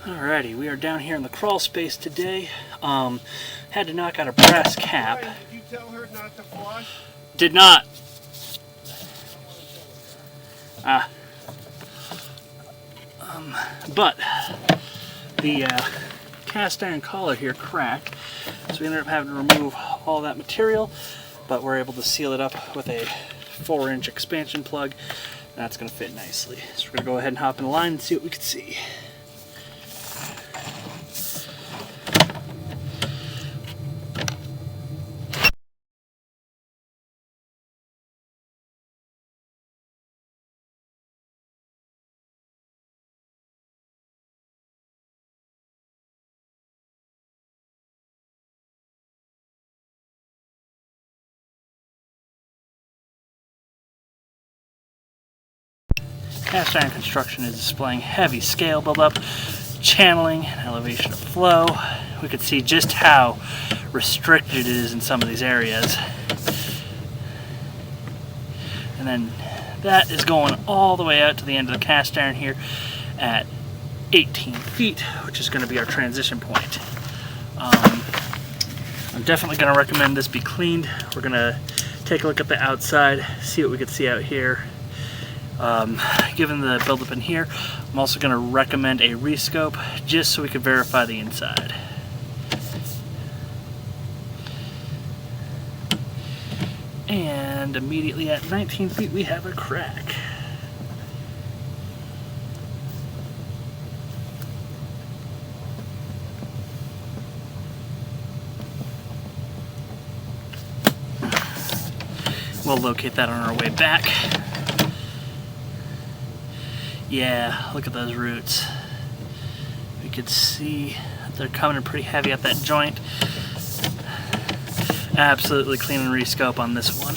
Alrighty, we are down here in the crawl space today. Had to knock out a brass cap. Ryan, did you tell her not to flush? Did not. But the cast iron collar here cracked, so we ended up having to remove all that material, but we're able to seal it up with a 4-inch expansion plug. That's going to fit nicely. So we're going to go ahead and hop in the line and see what we can see. Cast iron construction is displaying heavy scale buildup, channeling, and elevation of flow. We could see just how restricted it is in some of these areas. And then that is going all the way out to the end of the cast iron here at 18 feet, which is going to be our transition point. I'm definitely going to recommend this be cleaned. We're going to take a look at the outside, see what we can see out here. Given the buildup in here, I'm also going to recommend a rescope just so we can verify the inside. And immediately at 19 feet we have a crack. We'll locate that on our way back. Yeah, look at those roots. We could see that they're coming in pretty heavy at that joint. Absolutely clean and rescope on this one.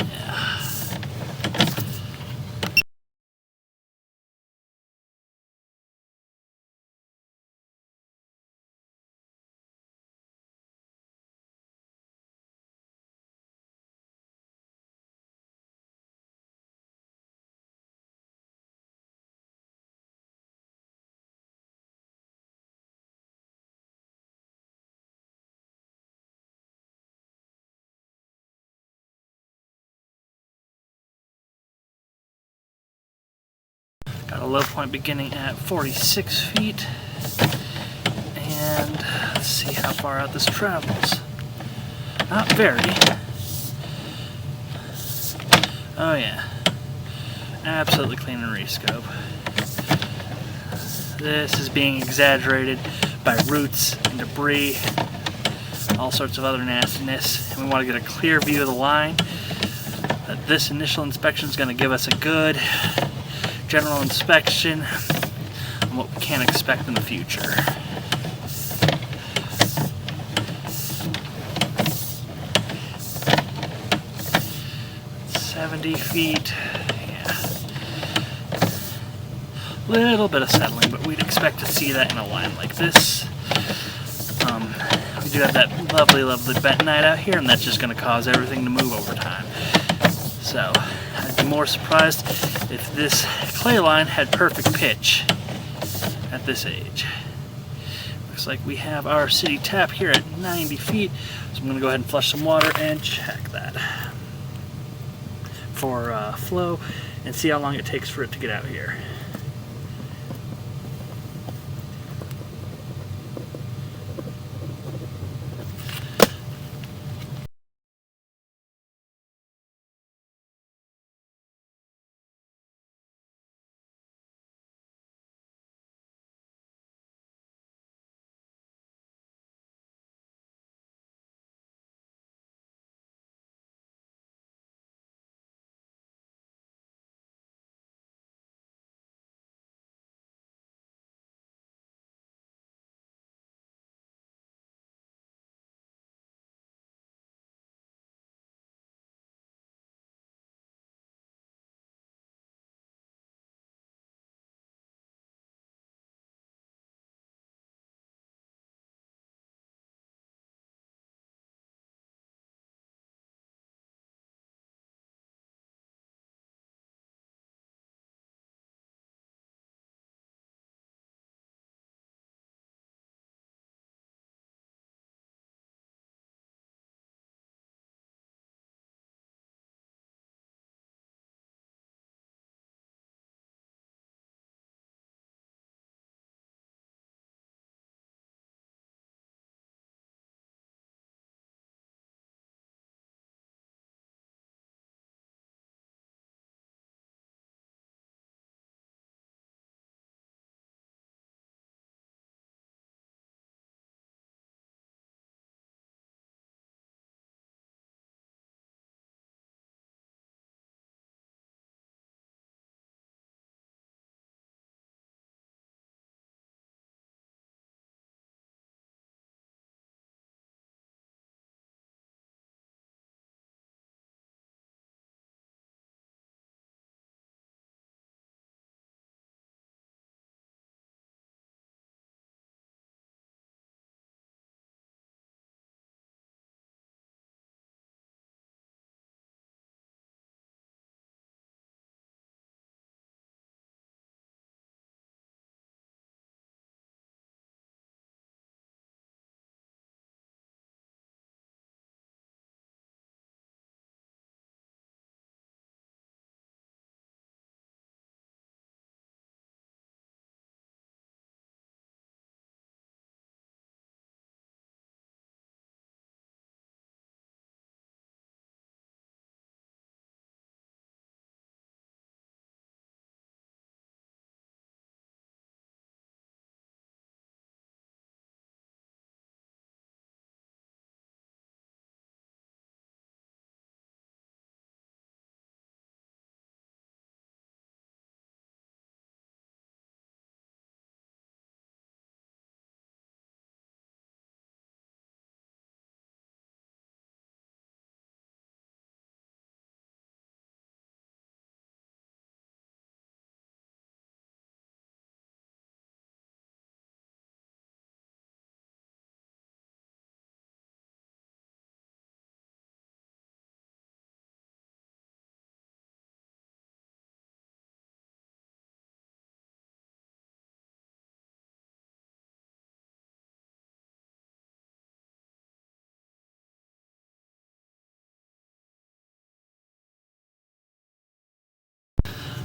Yeah. Got a low point beginning at 46 feet. And let's see how far out this travels. Not very. Oh yeah. Absolutely clean and rescope. This is being exaggerated by roots and debris, all sorts of other nastiness, and we want to get a clear view of the line. This initial inspection is going to give us a good general inspection on what we can expect in the future. .70 feet, yeah. Little bit of settling, but we'd expect to see that in a line like this. We do have that lovely bentonite out here, and that's just going to cause everything to move over time. So, I'd be more surprised if this clay line had perfect pitch at this age. Looks like we have our city tap here at 90 feet, so I'm going to go ahead and flush some water and check that for flow and see how long it takes for it to get out here.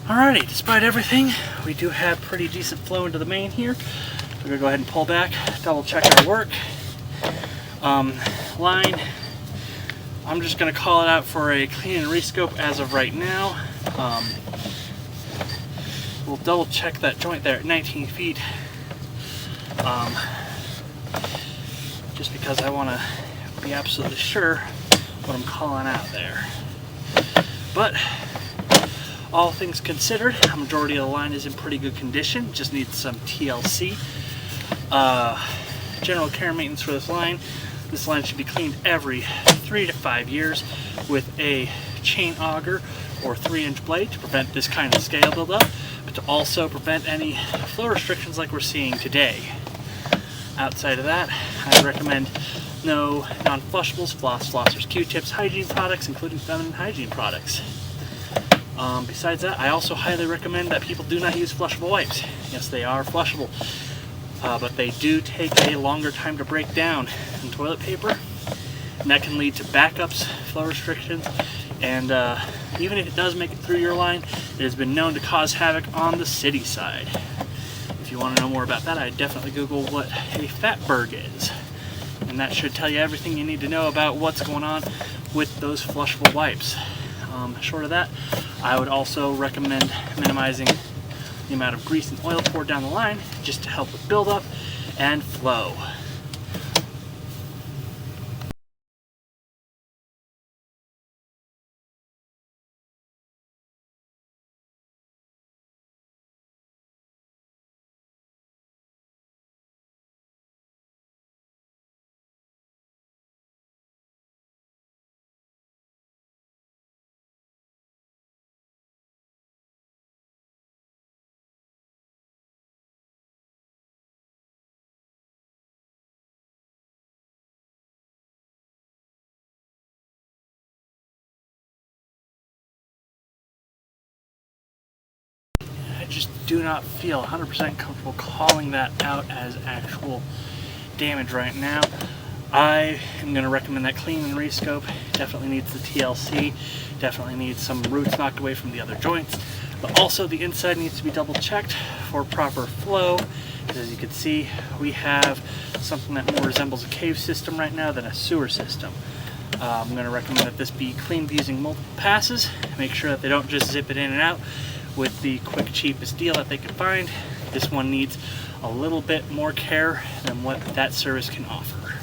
Alrighty, despite everything, we do have pretty decent flow into the main here. We're gonna go ahead and pull back, double check our work. Line, I'm just gonna call it out for a clean and rescope as of right now. We'll double check that joint there at 19 feet. Just because I wanna be absolutely sure what I'm calling out there. But all things considered, a majority of the line is in pretty good condition, just needs some TLC. General care and maintenance for this line should be cleaned every 3 to 5 years with a chain auger or 3-inch blade to prevent this kind of scale buildup, but to also prevent any flow restrictions like we're seeing today. Outside of that, I recommend no non-flushables, floss, flossers, Q-tips, hygiene products, including feminine hygiene products. Besides that, I also highly recommend that people do not use flushable wipes. Yes, they are flushable, but they do take a longer time to break down than toilet paper, and that can lead to backups, flow restrictions, and even if it does make it through your line, it has been known to cause havoc on the city side. If you want to know more about that, I'd definitely Google what a fatberg is, and that should tell you everything you need to know about what's going on with those flushable wipes. Short of that, I would also recommend minimizing the amount of grease and oil poured down the line just to help with buildup and flow. I just do not feel 100% comfortable calling that out as actual damage right now. I am going to recommend that clean and rescope. Definitely needs the TLC, definitely needs some roots knocked away from the other joints, but also the inside needs to be double checked for proper flow. As you can see, we have something that more resembles a cave system right now than a sewer system. I'm going to recommend that this be cleaned using multiple passes. Make sure that they don't just zip it in and out with the quick cheapest deal that they can find. This one needs a little bit more care than what that service can offer.